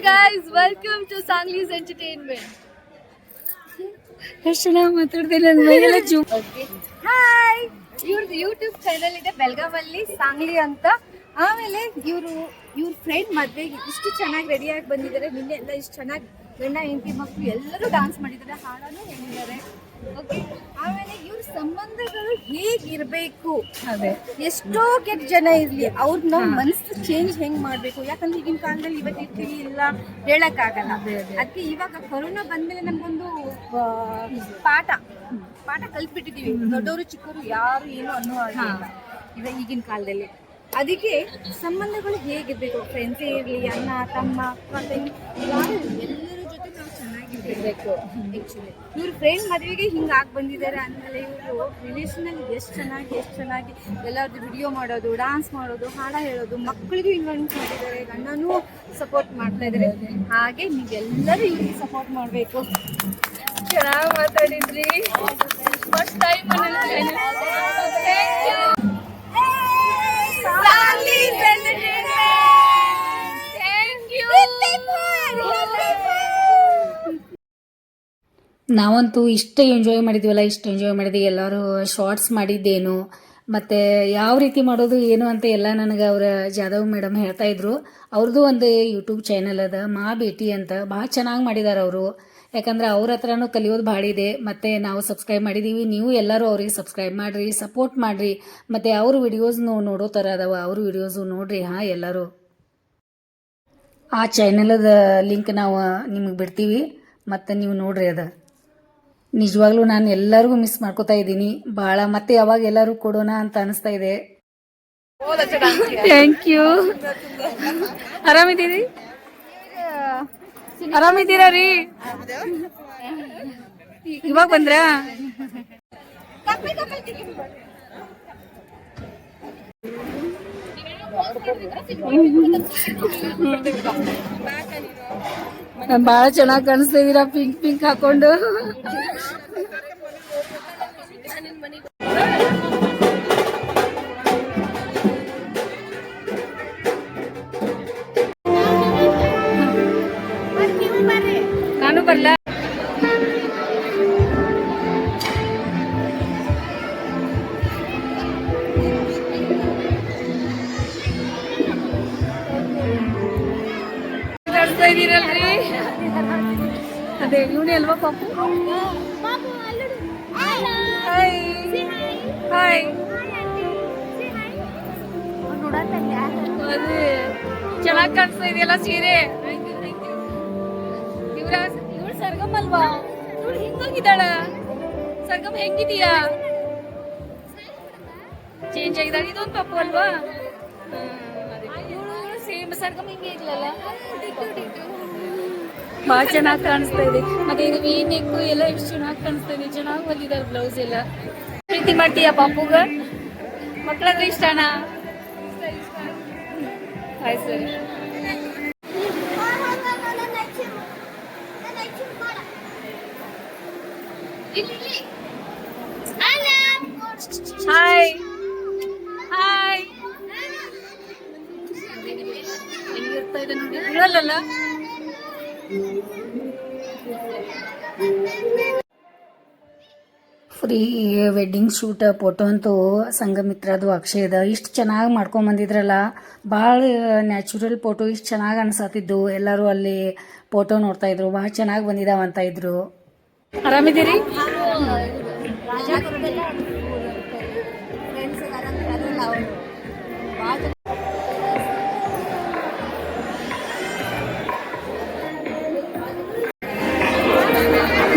guys, welcome to Sangli's Entertainment. ಎಷ್ಟು ಚೆನ್ನಾಗಿ ಮಾತಾಡ್ತೀನಿ ನನ್ನ ಮೈಯೆಲ್ಲ ಜೂಮ್. ಹಾಯ್, ಇವ್ರದ್ದು ಯೂಟ್ಯೂಬ್ ಚಾನಲ್ ಇದೆ ಬೆಳಗಾವಲ್ಲಿ ಸಾಂಗ್ಲಿ ಅಂತ. ಆಮೇಲೆ ಇವ್ರ ಫ್ರೆಂಡ್ ಮದ್ವೆಗೆ ಇಷ್ಟು ಚೆನ್ನಾಗಿ ರೆಡಿಯಾಗಿ ಬಂದಿದ್ದಾರೆ. ನಿನ್ನೆ ಎಲ್ಲ ಇಷ್ಟು ಚೆನ್ನಾಗಿ ಗಂಡ ಹೆಂಡತಿ ಮಕ್ಕಳು ಎಲ್ಲರೂ ಡಾನ್ಸ್ ಮಾಡಿದ್ದಾರೆ, ಹಾಡನ್ನು ಹೇಳಿದ್ದಾರೆ. ಓಕೆ, ಆಮೇಲೆ ಇವ್ರ ಸಂಬಂಧಗಳು ಹೇಗಿರ್ಬೇಕು, ಅದೇ ಎಷ್ಟೋ ಕೆಟ್ಟ ಜನ ಇರ್ಲಿ ಅವ್ರ ನಾವು ಮನಸ್ಸು ಚೇಂಜ್ ಹೆಂಗ್ ಮಾಡ್ಬೇಕು. ಯಾಕಂದ್ರೆ ಈಗಿನ ಕಾಲದಲ್ಲಿ ಇವತ್ತಿರ್ತೀವಿ ಇಲ್ಲ ಹೇಳಕ್ಕಾಗಲ್ಲ. ಅದಕ್ಕೆ ಇವಾಗ ಕೊರೋನಾ ಬಂದ್ಮೇಲೆ ನಮ್ಗೊಂದು ಪಾಠ ಕಲ್ತ್ಬಿಟ್ಟಿದೀವಿ. ದೊಡ್ಡವರು ಚಿಕ್ಕವರು ಯಾರು ಏನು ಅನ್ನೋ ಹಾಗಿಲ್ಲ ಇವಾಗ ಈಗಿನ ಕಾಲದಲ್ಲಿ. ಅದಕ್ಕೆ ಸಂಬಂಧಗಳು ಹೇಗಿರ್ಬೇಕು, ಫ್ರೆಂಡ್ಸೇ ಇರಲಿ, ಅಣ್ಣ ತಮ್ಮ ಅಕ್ಕ ತಂಗಿ, ಎಲ್ಲರ ಜೊತೆ ನಾವು ಚೆನ್ನಾಗಿರ್ಬೇಕು. ಆ್ಯಕ್ಚುಲಿ ಇವ್ರ ಫ್ರೆಂಡ್ ಮದುವೆಗೆ ಹಿಂಗಾಗಿ ಬಂದಿದ್ದಾರೆ ಅಂದಮೇಲೆ ಇವರು ರಿಲೇಷನಲ್ಲಿ ಎಷ್ಟು ಚೆನ್ನಾಗಿ ಎಲ್ಲರದ್ದು ವಿಡಿಯೋ ಮಾಡೋದು, ಡಾನ್ಸ್ ಮಾಡೋದು, ಹಾಡ ಹೇಳೋದು, ಮಕ್ಕಳಿಗೂ ಇನ್ವಾಲ್ವ್ ಮಾಡಿದ್ದಾರೆ, ಗಂಡನೂ ಸಪೋರ್ಟ್ ಮಾಡ್ತಾ ಇದ್ದಾರೆ. ಹಾಗೆ ನೀವೆಲ್ಲರೂ ಇವ್ರಿಗೆ ಸಪೋರ್ಟ್ ಮಾಡಬೇಕು. ಚೆನ್ನಾಗಿ ಮಾತಾಡಿದ್ರಿ. ಫಸ್ಟ್ ಟೈಮ್ ನಾವಂತೂ ಇಷ್ಟು ಎಂಜಾಯ್ ಮಾಡಿದ್ವಿ. ಎಲ್ಲರೂ ಶಾರ್ಟ್ಸ್ ಮಾಡಿದ್ದೇನು ಮತ್ತು ಯಾವ ರೀತಿ ಮಾಡೋದು ಏನು ಅಂತ ಎಲ್ಲ ನನಗೆ ಅವರ ಜಾಧವ್ ಮೇಡಮ್ ಹೇಳ್ತಾ ಇದ್ರು. ಅವ್ರದ್ದು ಒಂದು ಯೂಟ್ಯೂಬ್ ಚಾನಲ್ ಅದ, ಮಾ ಭೇಟಿ ಅಂತ. ಭಾಳ ಚೆನ್ನಾಗಿ ಮಾಡಿದ್ದಾರೆ ಅವರು. ಯಾಕಂದ್ರೆ ಅವ್ರ ಹತ್ರನೂ ಕಲಿಯೋದು ಭಾಳ ಇದೆ. ಮತ್ತು ನಾವು ಸಬ್ಸ್ಕ್ರೈಬ್ ಮಾಡಿದ್ದೀವಿ. ನೀವು ಎಲ್ಲರೂ ಅವ್ರಿಗೆ ಸಬ್ಸ್ಕ್ರೈಬ್ ಮಾಡಿರಿ, ಸಪೋರ್ಟ್ ಮಾಡಿರಿ. ಮತ್ತು ಅವ್ರ ವಿಡಿಯೋಸ್ನು ನೋಡೋ ಥರ ಅದಾವ, ಅವ್ರ ವಿಡಿಯೋಸು ನೋಡ್ರಿ. ಎಲ್ಲರೂ ಆ ಚಾನಲದ ಲಿಂಕ್ ನಾವು ನಿಮಗೆ ಬಿಡ್ತೀವಿ, ಮತ್ತು ನೀವು ನೋಡ್ರಿ. ನಿಜವಾಗ್ಲೂ ನಾನು ಎಲ್ಲರಿಗೂ ಮಿಸ್ ಮಾಡ್ಕೋತಾ ಇದ್ದೀನಿ ಭಾಳ. ಮತ್ತೆ ಯಾವಾಗ ಎಲ್ಲರೂ ಕೊಡೋಣ ಅಂತ ಅನಿಸ್ತಾ ಇದೆ. Thank you. ಆರಾಮಿದ್ದೀರಾ ರೀ? ಇವಾಗ ಬಂದ್ರ? ಭಾಳ ಚೆನ್ನಾಗಿ ಕಾಣಿಸ್ತಾ ಇದೀರಾ ಪಿಂಕ್ ಹಾಕೊಂಡು. ನಾನು ಬರ್ಲ? ಇದೀರಲ್ರಿ? ಅದೇ ಇವನೇ ಅಲ್ವಾ ಪಾಪು? ಹಾಯ್ ಅದೇ ಚೆನ್ನಾಗಿ ಕಾಣಿಸ್ತಾ ಇದೆಯಲ್ಲ ಸೀರೆ. ಇವಳು ಸರ್ಗಮ್ ಅಲ್ವಾ? ಇವಳು ಹಿಂಗೋಗಿದ್ದಾಳ. ಸರ್ಗಮ್ ಹೆಂಗಿದೀಯಾ? ಚೇಂಜ್ ಆಗಿದ್ದಾಳೆ. ಇದೊಂದು ಪಾಪು ಅಲ್ವಾ? ಇವಳು ಸೇಮ್ ಸರ್ಗಮ್ ಹಿಂಗೆ ಇರ್ಲಲ್ಲ. ಭಾಳ ಚೆನ್ನಾಗಿ ಕಾಣಿಸ್ತಾ ಇದೆ. ಮತ್ತೆ ಇದು ಈ ನೆಕ್ಕು ಎಲ್ಲ ಎಷ್ಟು ಚೆನ್ನಾಗಿ ಕಾಣಿಸ್ತಾ ಇದೆ. ಚೆನ್ನಾಗಿ ಬಂದಿದ್ದಾರೆ ಬ್ಲೌಸ್ ಎಲ್ಲ. ಪ್ರೀತಿ ಮಾಡ್ತೀಯಾ ಪಾಪುಗ? ಮಕ್ಕಳಂದ್ರೆ ಇಷ್ಟನಾ? ಆಯ್ತು ಸರಿ. ಹಾಯ್ ಹೆಂಗಿರ್ತಾ ಇದೆ ನೋಡಿ. ಇರಲ್ಲ ಫ್ರೀ ವೆಡ್ಡಿಂಗ್ ಶೂಟ್ ಫೋಟೋ ಅಂತೂ ಸಂಘಮಿತ್ರದು ಅಕ್ಷಯದ ಇಷ್ಟು ಚೆನ್ನಾಗಿ ಮಾಡ್ಕೊಂಬಂದಿದ್ರಲ್ಲ. ಭಾಳ ನ್ಯಾಚುರಲ್ ಫೋಟೋ ಇಷ್ಟು ಚೆನ್ನಾಗಿ ಅನ್ಸತ್ತಿದ್ದು. ಎಲ್ಲರೂ ಅಲ್ಲಿ ಫೋಟೋ ನೋಡ್ತಾ ಇದ್ರು, ಭಾಳ ಚೆನ್ನಾಗಿ ಬಂದಿದ್ದಾವಂತ ಇದ್ರು. ಆರಾಮಿದ್ದೀರಿ?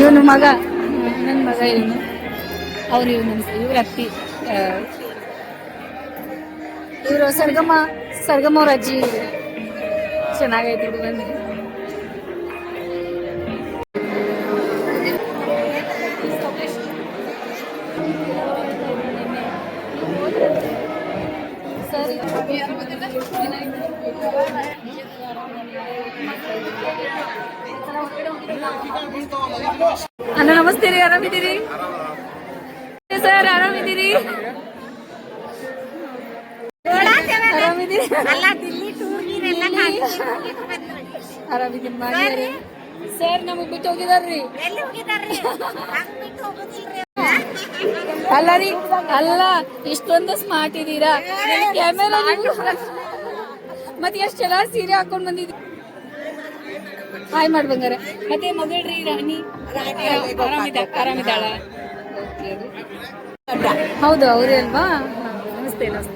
ಇವನು ಮಗ, ನನ್ನ ಮಗ ಇವನು. ಅವ್ರು ಇವ್ರ ಅತ್ತಿ, ಇವರು ಸರ್ಗಮ್ಮ ಅವ್ರ ಅಜ್ಜಿ. ಚೆನ್ನಾಗೈತಿ ಬಂದು. ಸರಿ ಅಣ್ಣ ನಮಸ್ತೆ ರೀ. ಆರಾಮಿದ್ದೀರಿ ಸರ್? ಆರಾಮಿದ್ದೀರಿ? ಅಲ್ಲ ದಿಲ್ಲಿ ಟೂರ್ ಗೀರ್ ಎಲ್ಲ ಆರಾಮಿದ್ದೀನಿ ಮಾಡಿ ಸರ್ ನಮಗೆ ಬಿಟ್ಟು ಹೋಗಿದಾರ್ರಿ ಎಲ್ಲಿ ಹೋಗಿದಾರ್ರಿ ಹಂಗ್ ಬಿಟ್ಟು ಹೋಗೋದಿಲ್ರಿ ಅಲ್ಲ ರೀ ಅಲ್ಲ ಇಷ್ಟೊಂದು ಸ್ಮಾರ್ಟ್ ಇದೀರಾ ಕ್ಯಾಮೆರಾ ಮತ್ತೆ ಎಷ್ಟು ಚೆನ್ನಾಗಿ ಸೀರೆ ಹಾಕೊಂಡ್ ಬಂದಿದ್ರಿ ಹಾಯ್ ಮಾಡ್ಬಂಗಾರ ಮತ್ತೆ ಮಗಳ್ರಿ ರಾಣಿ ಆರಾಮಿದ್ದಾಳ ಹೌದು ಅವ್ರೇ ಅಲ್ವಾ ನಮಸ್ತೆ ನಮಸ್ತೆ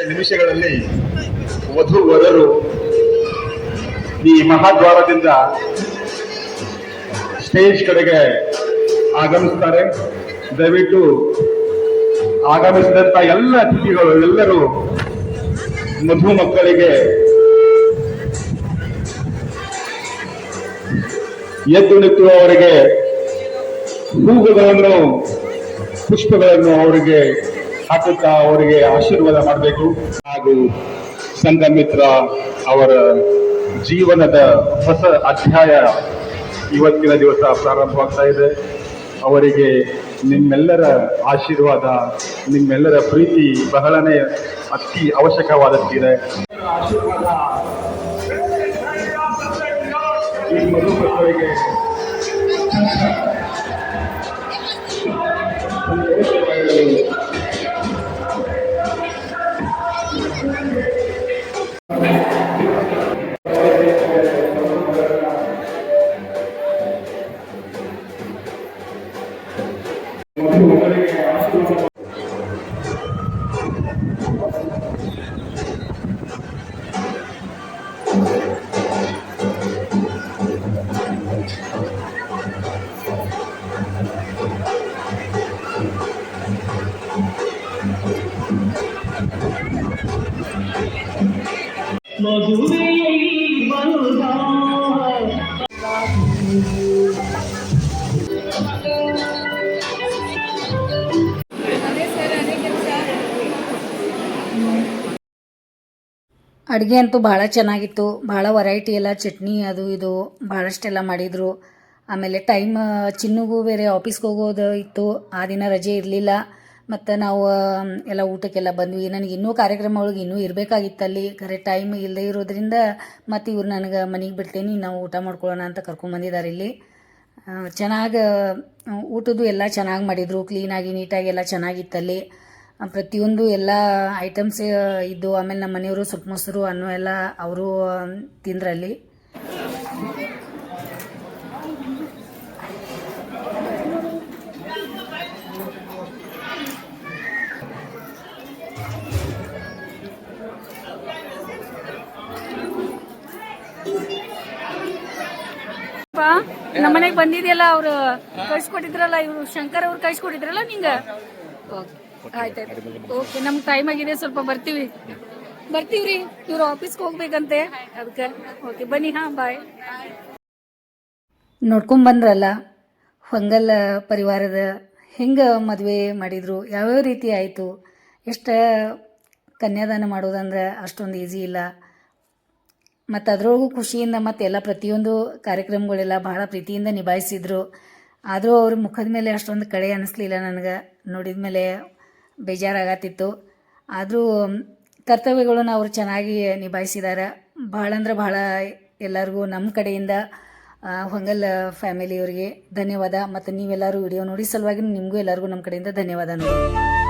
ನಿಮಿಷಗಳಲ್ಲಿ ವಧು ವರರು ಈ ಮಹಾದ್ವಾರದಿಂದ ಸ್ಟೇಜ್ ಕಡೆಗೆ ಆಗಮಿಸ್ತಾರೆ. ದಯವಿಟ್ಟು ಆಗಮಿಸಿದಂತ ಎಲ್ಲ ಅತಿಥಿಗಳು ಎಲ್ಲರೂ ಮಧು ಮಕ್ಕಳಿಗೆ ಎದ್ದು ನಿಂತು ಅವರಿಗೆ ಹೂವುಗಳನ್ನು ಪುಷ್ಪಗಳನ್ನು ಅವರಿಗೆ ಹಾಕುತ್ತಾ ಅವರಿಗೆ ಆಶೀರ್ವಾದ ಮಾಡಬೇಕು. ಹಾಗೂ ಸಂಘಮಿತ್ರ ಅವರ ಜೀವನದ ಹೊಸ ಅಧ್ಯಾಯ ಇವತ್ತಿನ ದಿವಸ ಪ್ರಾರಂಭವಾಗ್ತಾ ಇದೆ. ಅವರಿಗೆ ನಿಮ್ಮೆಲ್ಲರ ಆಶೀರ್ವಾದ, ನಿಮ್ಮೆಲ್ಲರ ಪ್ರೀತಿ ಬಹಳನೇ ಅತಿ ಅವಶ್ಯಕವಾದಷ್ಟಿದೆ. ಆಶೀರ್ವಾದ ಈ ಮಧು ಮಕ್ಕಳಿಗೆ ಅಡುಗೆ ಅಂತೂ ಭಾಳ ಚೆನ್ನಾಗಿತ್ತು. ಭಾಳ ವೆರೈಟಿ ಎಲ್ಲ ಚಟ್ನಿ ಅದು ಇದು ಭಾಳಷ್ಟೆಲ್ಲ ಮಾಡಿದರು. ಆಮೇಲೆ ಟೈಮ್ ಚಿನ್ನುಗೂ ಬೇರೆ ಆಫೀಸ್ಗೆ ಹೋಗೋದು ಇತ್ತು. ಆ ದಿನ ರಜೆ ಇರಲಿಲ್ಲ. ಮತ್ತು ನಾವು ಎಲ್ಲ ಊಟಕ್ಕೆಲ್ಲ ಬಂದ್ವಿ. ನನಗೆ ಇನ್ನೂ ಕಾರ್ಯಕ್ರಮ ಒಳಗೆ ಇನ್ನೂ ಇರಬೇಕಾಗಿತ್ತಲ್ಲಿ. ಕರೆಕ್ಟ್ ಟೈಮ್ ಇಲ್ಲದೆ ಇರೋದ್ರಿಂದ ಮತ್ತು ಇವ್ರು ನನಗೆ ಮನೆಗೆ ಬಿಡ್ತೇನೆ, ನಾವು ಊಟ ಮಾಡ್ಕೊಳ್ಳೋಣ ಅಂತ ಕರ್ಕೊಂಬಂದಿದ್ದಾರೆ ಇಲ್ಲಿ. ಚೆನ್ನಾಗಿ ಊಟದ್ದು ಎಲ್ಲ ಚೆನ್ನಾಗಿ ಮಾಡಿದರು. ಕ್ಲೀನಾಗಿ ನೀಟಾಗಿ ಎಲ್ಲ ಚೆನ್ನಾಗಿತ್ತಲ್ಲಿ. ಪ್ರತಿಯೊಂದು ಎಲ್ಲ ಐಟಮ್ಸ್ ಇದ್ದು. ಆಮೇಲೆ ನಮ್ಮ ಮನೆಯವರು ಸೊಪ್ಪು ಮೊಸರು ಅನ್ನು ಎಲ್ಲ ಅವರು ತಿಂದ್ರಲ್ಲಿ. ನಮ್ಮನೆಗೆ ಬಂದಿದೆಯಲ್ಲ, ಅವರು ಕಳ್ಸಿಕೊಟ್ಟಿದ್ರಲ್ಲ, ಇವರು ಶಂಕರ್ ಅವ್ರು ಕಳ್ಸಿಕೊಟ್ಟಿದ್ರಲ್ಲ ನಿಂಗೆ. ಆಯ್ತಾಯ್ತು, ಓಕೆ. ನಮ್ಗೆ ಟೈಮ್ ಆಗಿದೆ, ಸ್ವಲ್ಪ ಬರ್ತೀವ್ರಿ. ಇವ್ರು ಆಫೀಸ್ಗೆ ಹೋಗ್ಬೇಕಂತೆ, ಅದಕ್ಕೆ. ಓಕೆ, ಬನ್ನಿ. ಹಾಂ, ಬಾಯ್. ನೋಡ್ಕೊಂಬಂದ್ರಲ್ಲ ಹೊಂಗಲ್ ಪರಿವಾರದ ಹೆಂಗೆ ಮದುವೆ ಮಾಡಿದರು, ಯಾವ್ಯಾವ ರೀತಿ ಆಯಿತು. ಎಷ್ಟು ಕನ್ಯಾದಾನ ಮಾಡೋದಂದ್ರೆ ಅಷ್ಟೊಂದು ಈಸಿ ಇಲ್ಲ. ಮತ್ತು ಅದರೊಳಗೂ ಖುಷಿಯಿಂದ ಮತ್ತೆಲ್ಲ ಪ್ರತಿಯೊಂದು ಕಾರ್ಯಕ್ರಮಗಳೆಲ್ಲ ಭಾಳ ಪ್ರೀತಿಯಿಂದ ನಿಭಾಯಿಸಿದ್ರು. ಆದರೂ ಅವ್ರ ಮುಖದ ಮೇಲೆ ಅಷ್ಟೊಂದು ಕಡೆ ಅನ್ನಿಸ್ಲಿಲ್ಲ ನನಗೆ. ನೋಡಿದ ಮೇಲೆ ಬೇಜಾರಾಗತ್ತಿತ್ತು. ಆದರೂ ಕರ್ತವ್ಯಗಳನ್ನು ಅವರು ಚೆನ್ನಾಗಿ ನಿಭಾಯಿಸಿದ್ದಾರೆ. ಭಾಳ ಅಂದ್ರೆ ಭಾಳ ಎಲ್ಲರಿಗೂ ನಮ್ಮ ಕಡೆಯಿಂದ ಹೊಂಗಲ್ ಫ್ಯಾಮಿಲಿಯವರಿಗೆ ಧನ್ಯವಾದ. ಮತ್ತು ನೀವೆಲ್ಲರೂ ವಿಡಿಯೋ ನೋಡಿ ಸಲುವಾಗಿ ನಿಮಗೂ ಎಲ್ಲರಿಗೂ ನಮ್ಮ ಕಡೆಯಿಂದ ಧನ್ಯವಾದ ನೋಡಿ.